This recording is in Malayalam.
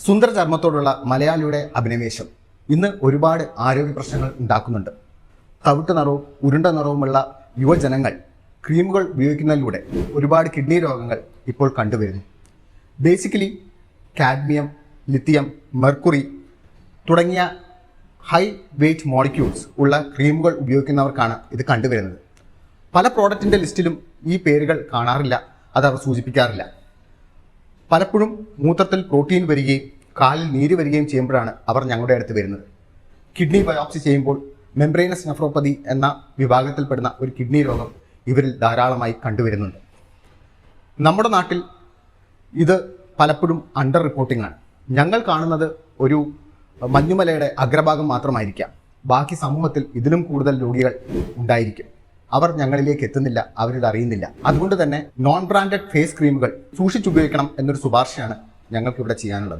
സുന്ദര ചർമ്മത്തോടുള്ള മലയാളിയുടെ അഭിനിവേശം ഇന്ന് ഒരുപാട് ആരോഗ്യ പ്രശ്നങ്ങൾ ഉണ്ടാക്കുന്നുണ്ട്. തവിട്ട് നിറവും ഉരുണ്ട നിറവുമുള്ള യുവജനങ്ങൾ ക്രീമുകൾ ഉപയോഗിക്കുന്നതിലൂടെ ഒരുപാട് കിഡ്നി രോഗങ്ങൾ ഇപ്പോൾ കണ്ടുവരുന്നു. ബേസിക്കലി കാഡ്മിയം, ലിത്തിയം, മെർക്കുറി തുടങ്ങിയ ഹൈ വെയ്റ്റ് മോളിക്യൂൾസ് ഉള്ള ക്രീമുകൾ ഉപയോഗിക്കുന്നവർക്കാണ് ഇത് കണ്ടുവരുന്നത്. പല പ്രോഡക്റ്റിൻ്റെ ലിസ്റ്റിലും ഈ പേരുകൾ കാണാറില്ല, അതവർ സൂചിപ്പിക്കാറില്ല. പലപ്പോഴും മൂത്രത്തിൽ പ്രോട്ടീൻ വരികയും കാലിൽ നീര് വരികയും ചെയ്യുമ്പോഴാണ് അവർ ഞങ്ങളുടെ അടുത്ത് വരുന്നത്. കിഡ്നി ബയോപ്സി ചെയ്യുമ്പോൾ മെംബ്രേനസ് നെഫ്രോപ്പതി എന്ന വിഭാഗത്തിൽപ്പെടുന്ന ഒരു കിഡ്നി രോഗം ഇവരിൽ ധാരാളമായി കണ്ടുവരുന്നുണ്ട്. നമ്മുടെ നാട്ടിൽ ഇത് പലപ്പോഴും അണ്ടർ റിപ്പോർട്ടിംഗ് ആണ്. ഞങ്ങൾ കാണുന്നത് ഒരു മഞ്ഞുമലയുടെ അഗ്രഭാഗം മാത്രമായിരിക്കാം. ബാക്കി സമൂഹത്തിൽ ഇതിലും കൂടുതൽ രോഗികൾ ഉണ്ടായിരിക്കും. അവർ ഞങ്ങളിലേക്ക് എത്തുന്നില്ല, അവരിത് അറിയുന്നില്ല. അതുകൊണ്ട് തന്നെ നോൺ ബ്രാൻഡഡ് ഫേസ് ക്രീമുകൾ സൂക്ഷിച്ചുപയോഗിക്കണം എന്നൊരു ശുപാർശയാണ് ഞങ്ങൾക്കിവിടെ ചെയ്യാനുള്ളത്.